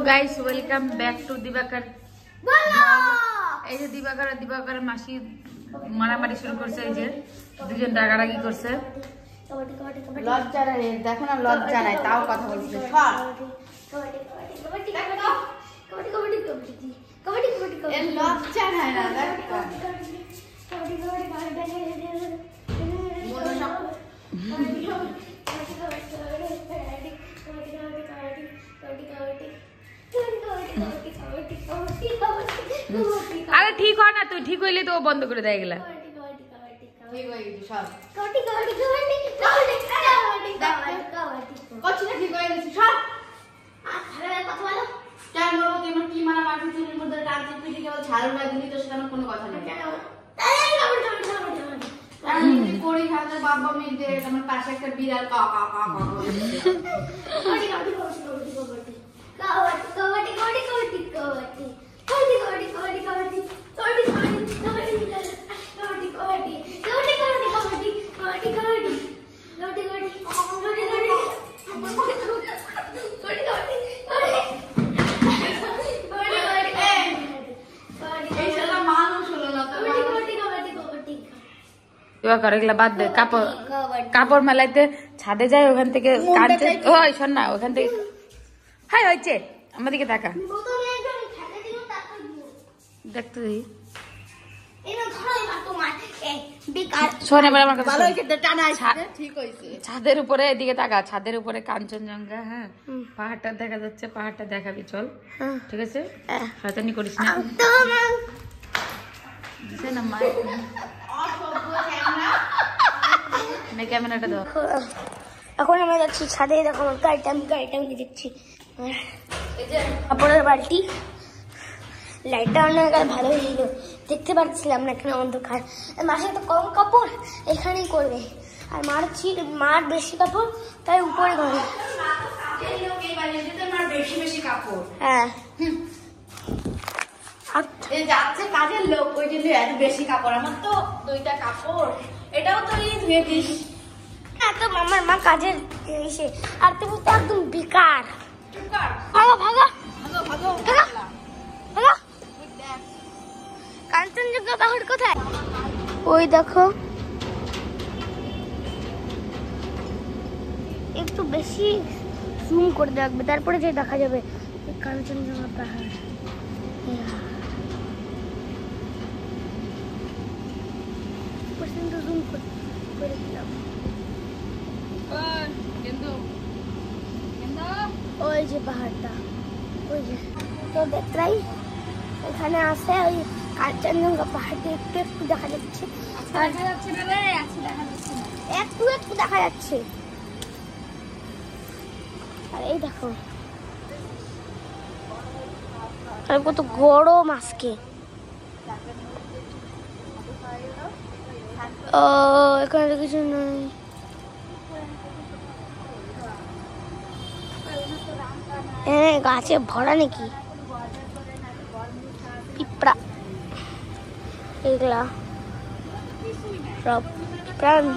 Guys welcome back to দিবাকর। এই যে দিবাকর মাসি মারামারি শুরু করছে, এই যে দুজন রাগারাগি করছে। লজ্জা রে, দেখো না লজ্জা নাই, তাও কথা বলছে। লজ্জা নাই না, আরে ঠিক হয় না, তুই ঠিক হইলে তো বন্ধ করে দেয় গেলা। বাবা মেয়েদের আমার পাশে একটা বিড়াল বাদ দে। কাপড় মেলাইতে ছাদে যায়, ওখান থেকে শোন না, ওখান থেকে হাই হয়েছে আমাদেরকে দেখা দেখতে দিই। ছাদের উপরে এদিকে তাকা, ছাদের উপরে কাঞ্চনজঙ্ঘা, হ্যাঁ পাহাড়টা দেখা যাচ্ছে, পাহাড়টা দেখাবি চল, ঠিক আছে? শয়তানি করিস না। ক্যামেরাটা দাও। এখন আমরা যাচ্ছি ছাদে, দেখো আমার গাড়িটা আমি দেখছি। কাপড়ের বালতি, লাইটটা অনেক ভালো ছিল, দেখতে পাচ্ছিলাম না এখানে অন্ধকার। মাসে তো কম কাপড় এখানেই করবে, আর মার বেশি কাপড় তাই উপরে ঘরে। বেশি কাপড়, হ্যাঁ যাচ্ছে কাজের লোক, ওই জন্য এত বেশি কাপড়। আমার তো 2টা কাপড়, এটাও তো ধুয়ে দিস। তো আমার মা কাজের এসে, আর তুমি তো একদম বেকার। ভাগো কাঞ্চনজঙ্ঘা পাহাড় কোথায়? ওই দেখো, একটু বেশি জুম করে দেখবে, তারপরে যে দেখা যাবে কাঞ্চনজঙ্ঘা পাহাড়। জুম করে দিলাম। ওই যে পাহাড়টা, ওই যে তো দেখলাই এখানে আছে, ওই কাঞ্চনজঙ্ঘা পাহাড়টা একটু দেখা যাচ্ছে, একটু দেখা যাচ্ছে। আর এই দেখো কত গরম আজকে। এখানে তো কিছু নেই। হ্যাঁ গাছে ভরা নাকি পিঁপড়া, এগুলা সব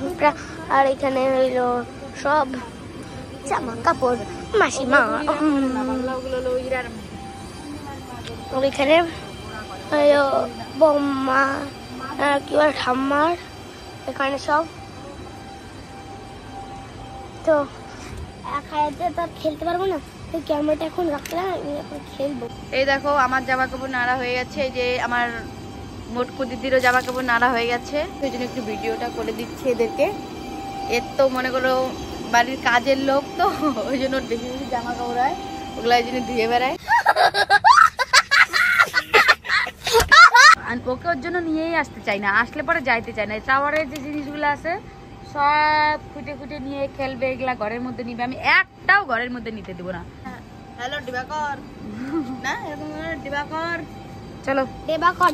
পিঁপড়া। আর এখানে হইলো সব জামা কাপড় মাসিমা। এখানে বম্মা কি বলে ঠাম্মার, এখানে সব তো এক হাতে তো খেলতে পারবো না, ক্যামেরাটা এখন রাখলাম, আমি এখন খেলবো। এই দেখো আমার জামা কাপড় নাড়া হয়ে গেছে, এই যে আমার মোটকু দিদিরও জামা কাপড় নাড়া হয়ে গেছে, ওই জন্য একটু ভিডিওটা করে দিচ্ছি এদেরকে। এর তো মনে করো বাড়ির কাজের লোক তো, ওই জন্য বেশি বেশি জামা কাপড় হয়, ওগুলো এই জন্য ধুয়ে বেড়ায়। ওকে ওর জন্য নিয়েই আসতে চাই না, আসলে পরে যাইতে চাই না। টাওয়ারের যে জিনিসগুলো আছে সব খুঁটে নিয়ে খেলবে, এগুলা ঘরের মধ্যে নিবে, আমি একটাও ঘরের মধ্যে নিতে দেবো না। হ্যালো দিবাকর, না এরকম দিবাকর, চলো দেবাকর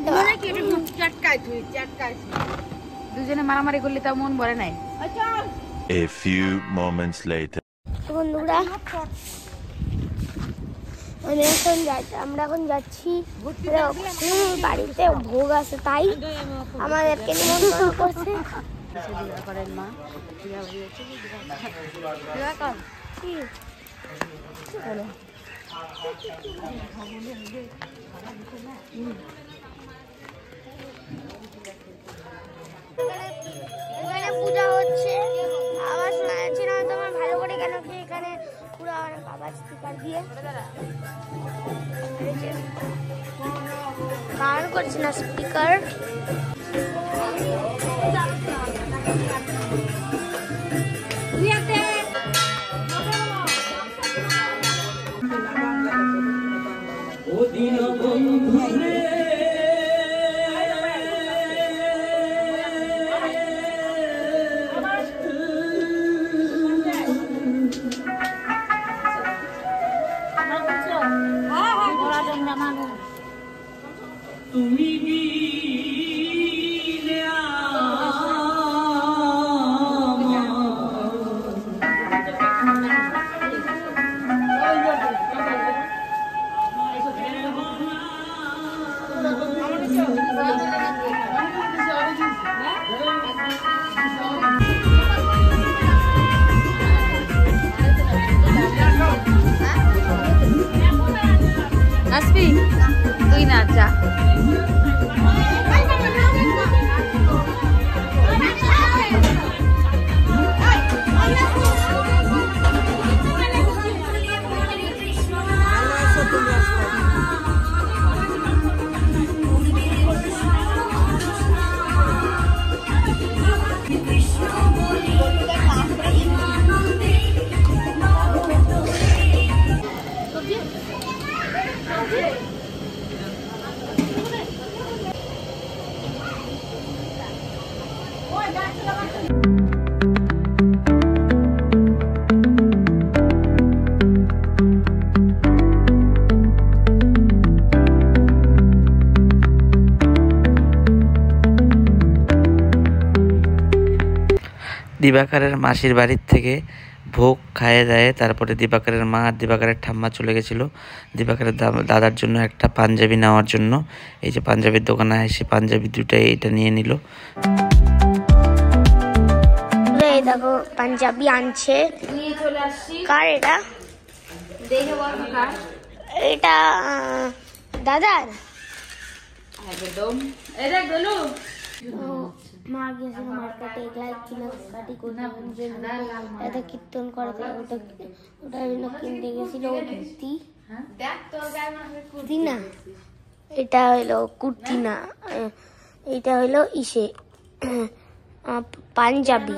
দুজনে মারামারি করলে তাও মন ভরে নাই। A few moments later. বন্ধুরা আমরা এখন যাচ্ছি বাড়িতে, ভোগ আছে তাই আমাদেরকে নিমন্ত্রণ করছে। মা এখানে পূজা হচ্ছে, আবার শোনা যাচ্ছে না তোমার ভালো করে, কেন কি এখানে পুরো অনেক আওয়াজ স্পিকার দিয়ে গান করছে না স্পিকার। নাচবি তুই নাচা। দিবাকরের মাসির বাড়ির থেকে ভোগ খাইয়ে দেয়, তারপরে দিবাকরের মা আর দিবাকরের ঠাম্মা চলে গেছিল দিবাকরের দাদার জন্য একটা পাঞ্জাবি নেওয়ার জন্য। এই যে পাঞ্জাবির দোকানে এসে পাঞ্জাবি দুটাই এটা নিয়ে নিল। দেখো পাঞ্জাবি আনছে, কার এটা? এটা দাদার। মা গেছিল মার্কেটে, এগুলা কেনাকাটি করতে, এটা কীর্তন করে, ওটা কিনতে গেছিল কুর্তি না, এটা হইলো কুর্তি না, এটা হইলো ইসে পাঞ্জাবি।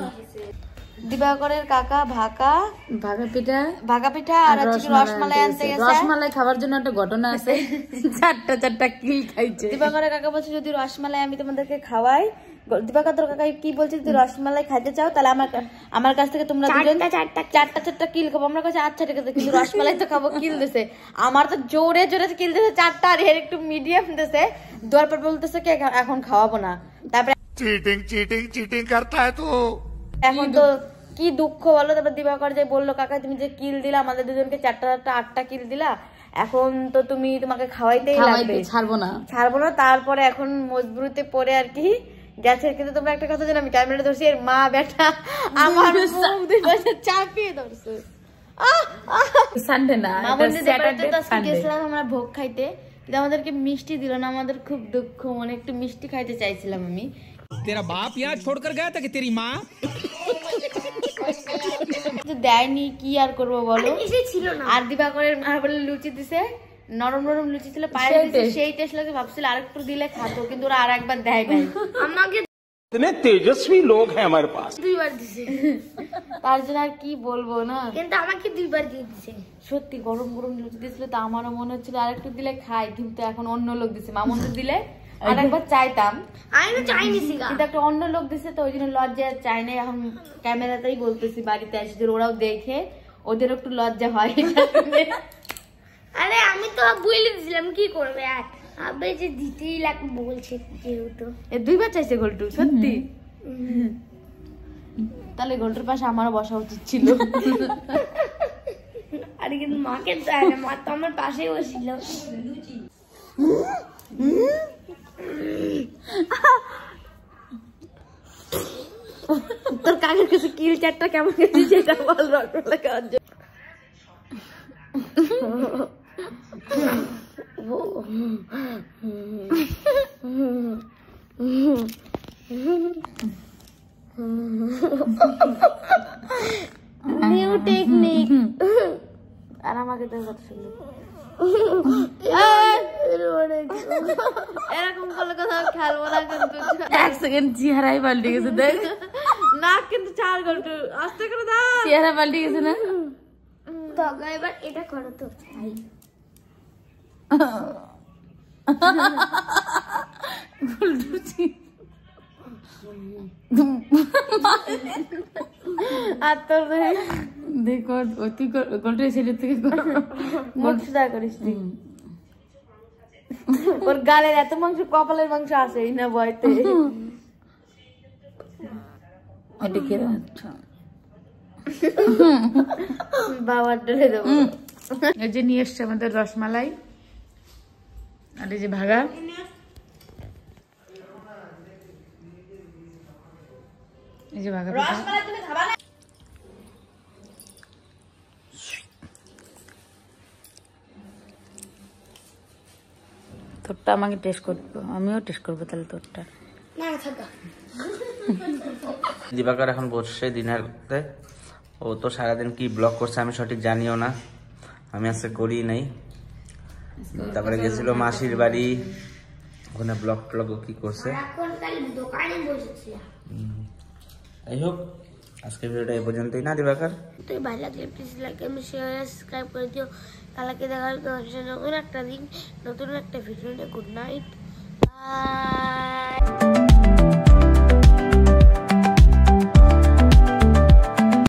দিবাকরের কাকা ভাগা পিঠা আর রসমালাই আনতে গেছে। রসমালাই খাওয়ার জন্য একটা ঘটনা আছে, চারটা কিল খাইছে। দিবাকরের কাকা বলছে যদি রসমালাই আমি তোমাদেরকে খাওয়াই, দিবাকর তোর কাকা কি বলছে, যদি রসমালাই খাইতে চাও তাহলে আমার কাছ থেকে তোমরা দুজন চারটা কিল খাবো। আমরা কাছে আচ্ছা ঠিক আছে, কিন্তু রসমালাই তো খাবো। কিল দিছে আমার তো জোরে কিল দিছে চারটা, আর এর একটু মিডিয়াম দিছে। দেওয়ার পর বলতেছে কি এখন খাওয়াবো না। তারপরে চিটিং করতা হ্যায় তো, এখন তো কি দুঃখ বলো। তারপর দিবাকর যে বললো কাকা তুমি যে কিল দিলা আমাদের দুজনকে 4টা কিল দিলা, এখন তো তোমাকে খাওয়াইতেই লাগবে, ছাড়বো না। তারপরে এখন মজবুরিতে পড়ে আর কি গেছে। কিন্তু তোমরা একটা কথা জানো, আমি ক্যামেরা ধরছি, এর মা বেটা আমার চাপিয়ে ধরছে। গেছিলাম আমরা ভোগ খাইতে, কিন্তু আমাদেরকে মিষ্টি দিল না, আমাদের খুব দুঃখ, মানে একটু মিষ্টি খাইতে চাইছিলাম আমি। तेरा बाप यहाँ छोड़कर गया था कि तेरी माँ? দেয়নি, কি আর করবো বলো। আর দিবাকরের মা বলে লুচি দিছে, নরম লুচি ছিল, পায়ে দিছে, সেই টেস্ট লাগে। ভাবছিল আরেকটু দিলে খাতো, কিন্তু ওরা আর একবার দেয় নাই। আমাকে इतने तेजस्वी लोग हैं हमारे पास। 2 বার দিছে, তার জন্য আর কি বলবো না। কিন্তু আমাকে 2 বার দিয়ে দিছে। সত্যি গরম লুচি দিয়েছিল, তো আমারও মনে হচ্ছিল আরেকটু দিলে খাই, কিন্তু এখন অন্য লোক দিছে। মামুন তো দিলে আরেকবার চাইতাম, আমি তো চাইনি, কিন্তু একটা অন্য লোক দিছে, তো ওই জন্য লজ্জা চাই না। এখন ক্যামেরাতেই বলতেছি, বাড়িতে এসে ওরাও দেখে ওদের একটু লজ্জা হয়। আরে আমি তো বলে দিছিলাম, কি করবে আর আবে যে দিতেই লাগবে বলছে, যেহেতু 2 বার চাইছে গোল্টু। সত্যি তাহলে গোল্টুর পাশে আমারও বসা উচিত ছিল। আরে কিন্তু মাকে চায় না, মা তো আমার পাশেই বসছিল। তোর কাকের কাছে কিল 4টা কেমন গেছে সেটা বল। রসমালাই খাওয়ার জন্য নিউ টেকনিক। আর আমাকে তো কথা শুনলো এরকম করলে কোথাও খেলবো না কিন্তু। 1 সেকেন্ড চেহারাই পাল্টে গেছে দেখ, না কিন্তু 4 ঘন্টা আস্তে করে দাও। চেহারা পাল্টে গেছে না? তো এবার এটা করো তো। আর তোর দেখো তুই গোলটা ছেলের থেকে মোটটা করিস তুই। ওর গালের এত মাংস, কপালের মাংস আসেই না ভয়তে। এটা কি বাবার ডলে দেবো। এই যে নিয়ে এসছে আমাদের রসমালাই, আর এই যে ভাগা। এই যে ভাগা পিঠা। তোরটা আমাকে টেস্ট করবো, আমিও টেস্ট করবো তাহলে তোরটা। না থাকা দিবাকর এখন বসছে ডিনারতে। ও তো সারাদিন কি ব্লগ করছে আমি সঠিক জানিও না, আমি আজকে করি নাই। তারপরে গেছিল মাসির বাড়ি, ওখানে ব্লগ ট্লগ কি করছে। এখন তাহলে দোকানে বসেছিলাম। যাই হোক, আজকে ভিডিওটা এই পর্যন্তই না দিবাকর? তো ভালো লাগলে প্লিজ লাইক এবং শেয়ার সাবস্ক্রাইব করে দিও। কালকে দেখা হবে নতুন একটা দিন, নতুন একটা ভিডিও নিয়ে। Good night, by.